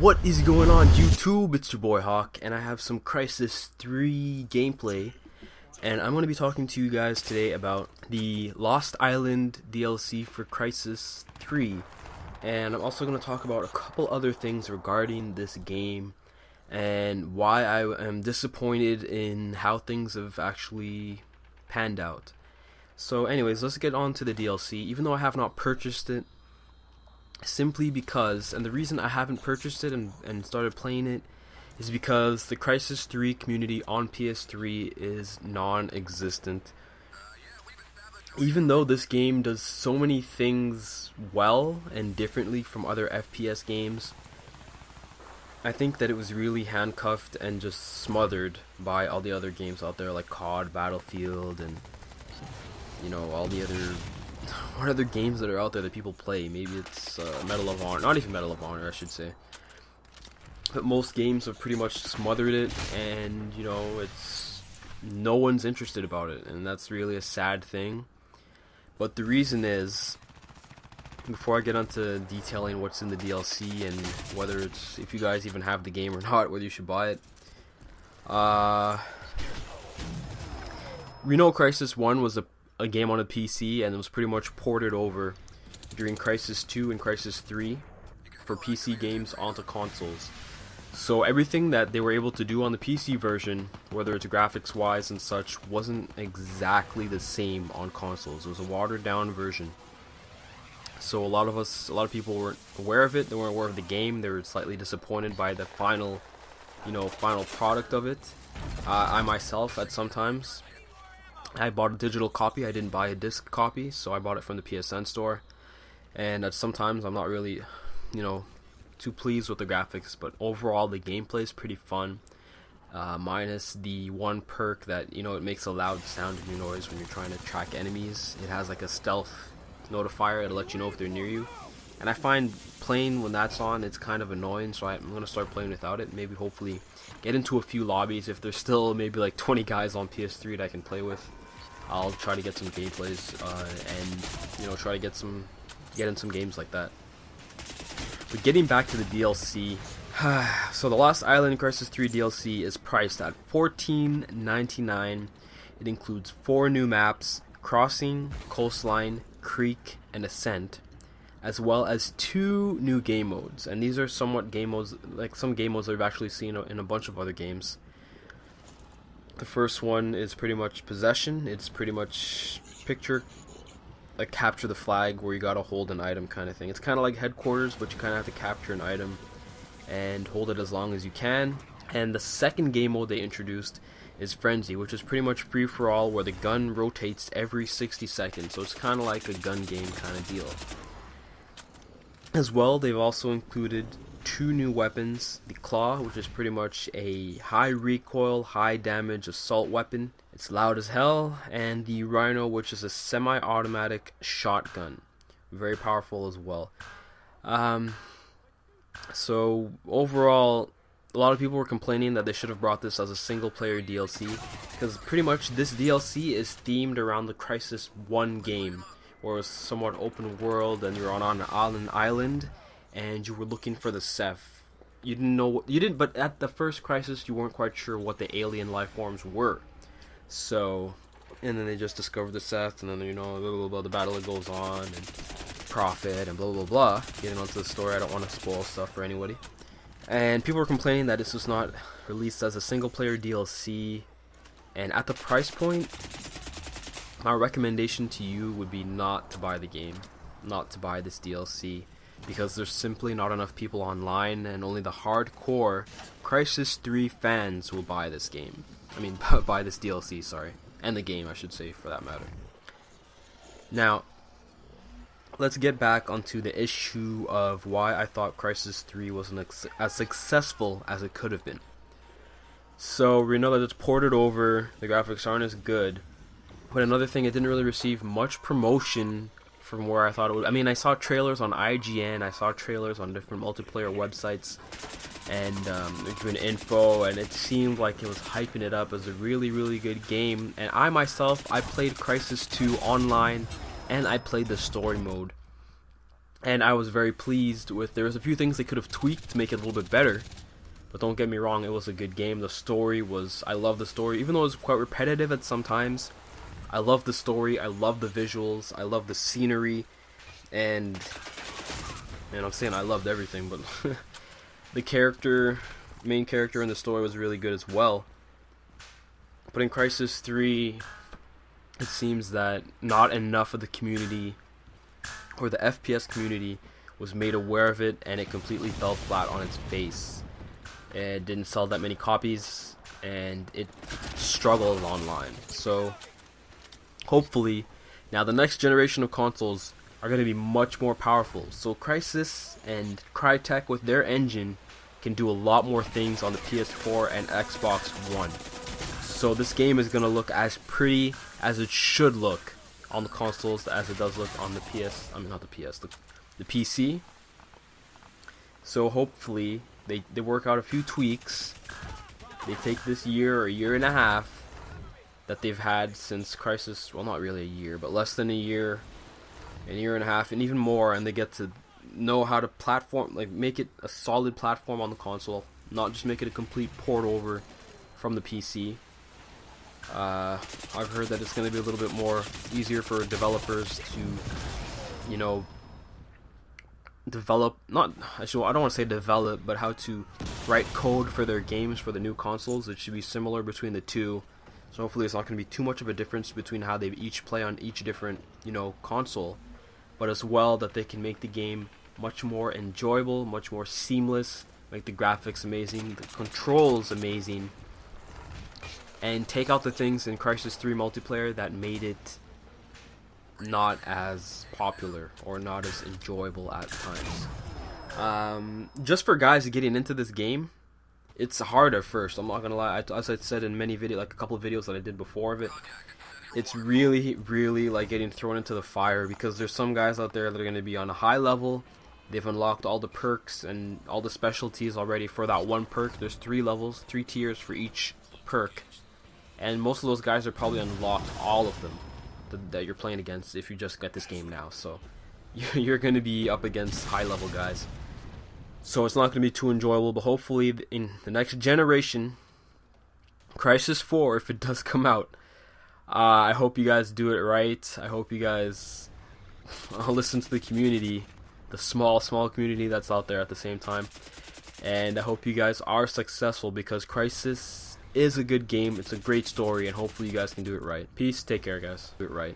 What is going on YouTube? It's your boy Hawk, and I have some Crysis 3 gameplay, and I'm going to be talking to you guys today about the Lost Island DLC for Crysis 3, and I'm also going to talk about a couple other things regarding this game and why I am disappointed in how things have actually panned out. So anyways, let's get on to the DLC, even though I have not purchased it. Simply because, and the reason I haven't purchased it and started playing it is because the Crysis 3 community on PS3 is non-existent. Even though this game does so many things well and differently from other FPS games, I think that it was really handcuffed and just smothered by all the other games out there like COD, Battlefield, and you know, all the other what other games that are out there that people play. Maybe it's Medal of Honor, not even Medal of Honor I should say, but most games have pretty much smothered it, and you know, it's no one's interested about it, and that's really a sad thing. But the reason is, before I get onto detailing what's in the DLC and whether it's, if you guys even have the game or not, whether you should buy it, we know Crysis 1 was a game on a PC, and it was pretty much ported over during Crysis 2 and Crysis 3 for PC games onto consoles. So everything that they were able to do on the PC version, whether it's graphics wise and such, wasn't exactly the same on consoles. It was a watered down version. So a lot of people weren't aware of it. They weren't aware of the game. They were slightly disappointed by the final product of it. I myself, at sometimes, I bought a digital copy. I didn't buy a disc copy, so I bought it from the PSN store. And at sometimes I'm not really, too pleased with the graphics, but overall the gameplay is pretty fun. Minus the one perk that, it makes a loud sounding noise when you're trying to track enemies. It has like a stealth notifier. It'll let you know if they're near you. And I find playing when that's on, it's kind of annoying, so I'm going to start playing without it. Maybe hopefully get into a few lobbies. If there's still maybe like 20 guys on PS3 that I can play with, I'll try to get some gameplays and try to get in some games like that. But getting back to the DLC, so the Lost Island Crysis 3 DLC is priced at $14.99. It includes 4 new maps: Crossing, Coastline, Creek, and Ascent, as well as 2 new game modes. And these are somewhat game modes, like some game modes that we've actually seen in a bunch of other games. The first one is pretty much Possession. It's pretty much picture, like capture the flag, where you gotta hold an item kind of thing. It's kind of like Headquarters, but you kind of have to capture an item and hold it as long as you can. And the second game mode they introduced is Frenzy, which is pretty much free-for-all, where the gun rotates every 60 seconds. So it's kind of like a gun game kind of deal. As well, they've also included 2 new weapons: the Claw, which is pretty much a high recoil, high damage assault weapon. It's loud as hell, and the Rhino, which is a semi-automatic shotgun, very powerful as well. So overall, a lot of people were complaining that they should have brought this as a single-player DLC, because pretty much this DLC is themed around the Crysis 1 game, where it's somewhat open world, and you're on an island, and you were looking for the Ceph. But at the first Crysis, you weren't quite sure what the alien life forms were. So, and then they just discovered the Ceph, and then blah, blah, blah, the battle goes on, and Prophet, and blah blah blah. Getting onto the story, I don't want to spoil stuff for anybody. And people were complaining that this was not released as a single-player DLC, and at the price point, my recommendation to you would be not to buy the game, not to buy this DLC. Because there's simply not enough people online, and only the hardcore Crysis 3 fans will buy this game. I mean, buy this DLC, sorry. And the game, I should say, for that matter. Now, let's get back onto the issue of why I thought Crysis 3 wasn't as successful as it could have been. So, we know that it's ported over, the graphics aren't as good. But another thing, it didn't really receive much promotion from where I thought it would. I mean, I saw trailers on IGN, I saw trailers on different multiplayer websites, and doing info, and it seemed like it was hyping it up as a really, really good game. And I myself, I played Crysis 2 online, and I played the story mode. and I was very pleased with. There was a few things they could have tweaked to make it a little bit better, but don't get me wrong, it was a good game. The story was, I love the story, even though it was quite repetitive at some times. I love the story, I love the visuals, I love the scenery, and I'm saying I loved everything, but the main character in the story was really good as well. But in Crysis 3, it seems that not enough of the community, or the FPS community, was made aware of it, and it completely fell flat on its face. It didn't sell that many copies, and it struggled online. So hopefully now the next generation of consoles are going to be much more powerful. So Crysis and Crytek with their engine can do a lot more things on the PS4 and Xbox One. So this game is going to look as pretty as it should look on the consoles as it does look on the the PC. So hopefully they work out a few tweaks. They take this year or a year and a half that they've had since Crysis, well, not really a year, but less than a year and a half, and even more, and they get to know how to platform, like make it a solid platform on the console, not just make it a complete port over from the PC. I've heard that it's going to be a little bit more easier for developers to, you know, develop, I don't want to say develop, but how to write code for their games for the new consoles. It should be similar between the two. So hopefully it's not going to be too much of a difference between how they each play on each different, you know, console, but as well that they can make the game much more enjoyable, much more seamless, make the graphics amazing, the controls amazing, and take out the things in Crysis 3 multiplayer that made it not as popular or not as enjoyable at times. Just for guys getting into this game, it's hard at first, I'm not gonna lie. As I said in many videos, like a couple of videos that I did before of it, it's really like getting thrown into the fire, because there's some guys out there that are going to be on a high level. They've unlocked all the perks and all the specialties already for that one perk. There's 3 levels, 3 tiers for each perk, and most of those guys are probably unlocked all of them that you're playing against if you just get this game now. So you're going to be up against high level guys, so it's not going to be too enjoyable. But hopefully in the next generation, Crysis 4, if it does come out, I hope you guys do it right. I hope you guys listen to the community, the small community that's out there at the same time, and I hope you guys are successful, because Crysis is a good game, it's a great story, and hopefully you guys can do it right. Peace, take care guys, do it right.